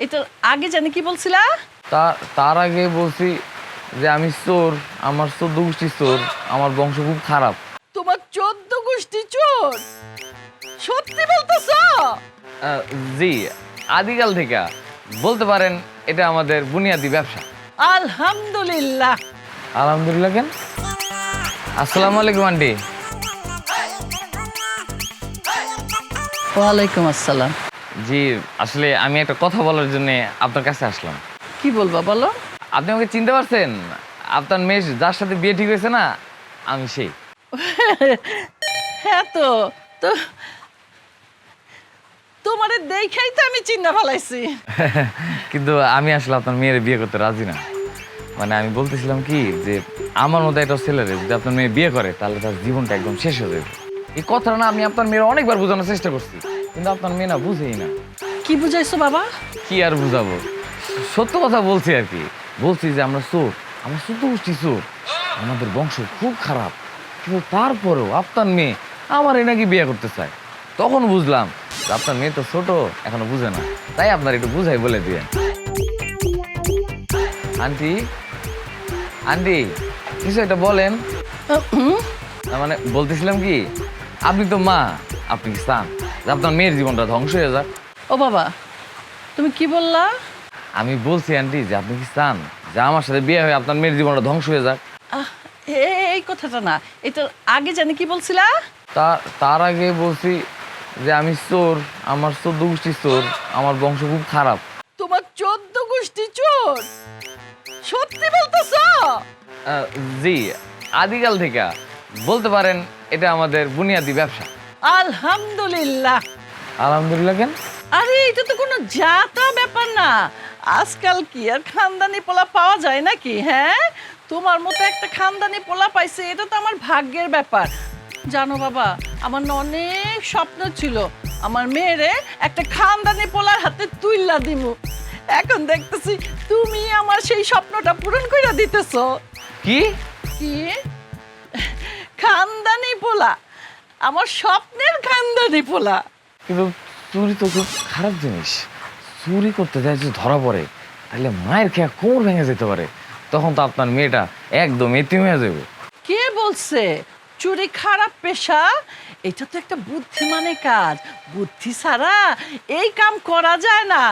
এটা আগে জানি কি বলছিলা? তার আগে বলছি যে আমি চোর, আমার 14 গোষ্ঠী চোর, আমার বংশ খুব খারাপ। তোমার 14 গোষ্ঠী চোর? সত্যি বলতেছ? জি, আদিকাল থেকে বলতে পারেন এটা আমাদের বুনিয়াদি ব্যবসা। আলহামদুলিল্লাহ। আলহামদুলিল্লাহ কেন? আসসালামু আলাইকুম আন্টি। ওয়ালাইকুম আসসালাম। জি, আসলে আমি একটা কথা বলার জন্য আপনার কাছে আসলাম। কি বলবা বলো? আপনি আমাকে চিনতে পারছেন? আপনার মেয়ে যার সাথে বিয়ে ঠিক হয়েছে না, আমি সেই। হ্যাঁ তো তো তোমারে দেখাই তো আমি চিন্তা ফেলাইছি। কিন্তু আমি আসলে আপনার মেয়ের বিয়ে করতে রাজি না। মানে আমি বলতেছিলাম কি যে আমার মতো একটা ছেলেরে যদি আপনার মেয়ে বিয়ে করে তাহলে তার জীবনটা একদম শেষ হয়ে যাবে। এই কথাটা না আমি আপনার মেয়ের অনেকবার বোঝানোর চেষ্টা করছি, কিন্তু আপনার মেয়ে না বুঝেই না। কি বুঝাইছো বাবা? কি আর বুঝাবো, সত্য কথা বলছি আর কি। বলছি যে আমরা চোর, আমরা শুধু গোষ্ঠী চোর, আমাদের বংশ খুব খারাপ, কিন্তু তারপরেও আপনার মেয়ে আমারই নাকি বিয়ে করতে চায়। তখন বুঝলাম যে আপনার মেয়ে তো ছোট, এখনো বুঝে না, তাই আপনার একটু বুঝাই বলে দিয়ে। আন্টি, আন্টি কিছু একটা বলেন। না মানে বলতেছিলাম কি, আপনি তো মা, আপনি কি চান যে আপনার মেয়ের জীবনটা ধ্বংস হয়ে যাক? ও বাবা, তুমি কি বললা? আমি বলছি আন্টি যে আপনি কি চান যে আমার সাথে বিয়ে হয়ে আপনার মেয়ের জীবনটা ধ্বংস হয়ে যাক? আহ, এই কথাটা না, এটা আগে জানি কি বলছিলা? তার আগে বলছি যে আমি চোর, আমার 14 গোষ্ঠী চোর, আমার বংশ খুব খারাপ। তোমার 14 গোষ্ঠী চোর? সত্যি বলতেছ? জি, আদিকাল থেকে বলতে পারেন এটা আমাদের বুনিয়াদি ব্যবসা। আলহামদুলিল্লাহ। আলহামদুলিল্লাহ কেন? আরে এটা তো কোনো জাতা ব্যাপার না। আজকাল কি আর খানদানি পোলা পাওয়া যায় নাকি? হ্যাঁ, তোমার মতো একটা খানদানি পোলা পাইছে, এটা তো আমার ভাগ্যের ব্যাপার। জানো বাবা, আমার না অনেক স্বপ্ন ছিল আমার মেয়েরে একটা খানদানি পোলার হাতে তুইলা দিমু। এখন দেখতেছি তুমি আমার সেই স্বপ্নটা পূরণ করে দিতেছো। কি? কি? খানদানি পোলা, আমার স্বপ্নের খানদানি পোলা। কিন্তু চুরি তো খুব খারাপ জিনিস। চুরি করতে যায় যদি ধরা পড়ে তাহলে মায়ের খেয়া কোমর ভেঙে যেতে পারে, তখন তো আপনার মেয়েটা একদম এতিম হয়ে যাবে। কে বলছে চুরি খারাপ পেশা? এটা তো একটা বুদ্ধিমানের কাজ, বুদ্ধি ছাড়া এই কাম করা যায় না।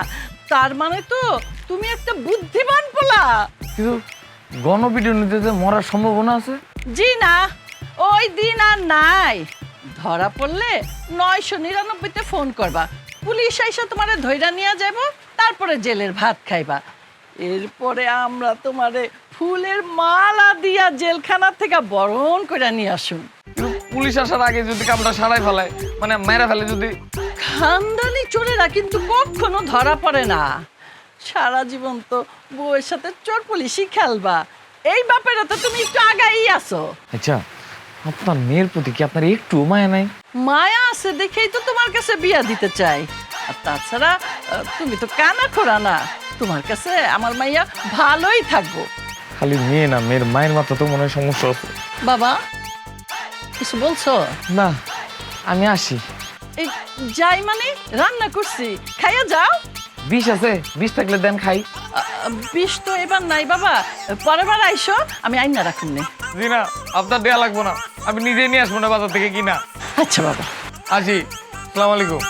তার মানে তো তুমি একটা বুদ্ধিমান পোলা। কিন্তু গণপিটুনিতে যে মরার সম্ভাবনা আছে। জি না, ওই দিন আর নাই। ধরা পড়লে 999-তে ফোন করবা, পুলিশ আইসা তোমারে ধইরা নিয়ে যাব, তারপরে জেলের ভাত খাইবা। এরপরে আমরা তোমারে ফুলের মালা দিয়া জেলখানা থেকে বরণ করে নিয়ে আসুন। কিন্তু পুলিশ আসার আগে যদি কামটা সারাই ফেলায়, মানে মেরে ফেলে যদি। খানদানি চোরেরা কিন্তু কখনো ধরা পড়ে না। সারা জীবন তো বউয়ের সাথে চোর পুলিশই খেলবা। এই ব্যাপারে তো তুমি একটু আগাই আছো। আচ্ছা, আপনার মেয়ের প্রতি কি আপনার একটু মায়া নাই? মায়া আছে দেখেই তো তোমার কাছে বিয়া দিতে চাই। আর তাছাড়া তুমি তো কানা খোরা না, তোমার কাছে আমার মাইয়া ভালোই থাকবো। খালি মেয়ে না, মেয়ের মায়ের মাথা তো মনে হয় সমস্যা আছে। বাবা, কিছু বলছো? না, আমি আসি। এই যাই মানে? রান্না করছি, খাইয়া যাও। বিষ আছে? বিষ থাকলে দেন খাই। বিষ তো এবার নাই বাবা, পরের বার আইসো, আমি আইনা রাখুন নে। জি না, আপনার দেয়া লাগবো না, আমি নিজেই নিয়ে আসবো না বাজার থেকে কিনা। আচ্ছা বাবা। আসি, আসসালামু আলাইকুম।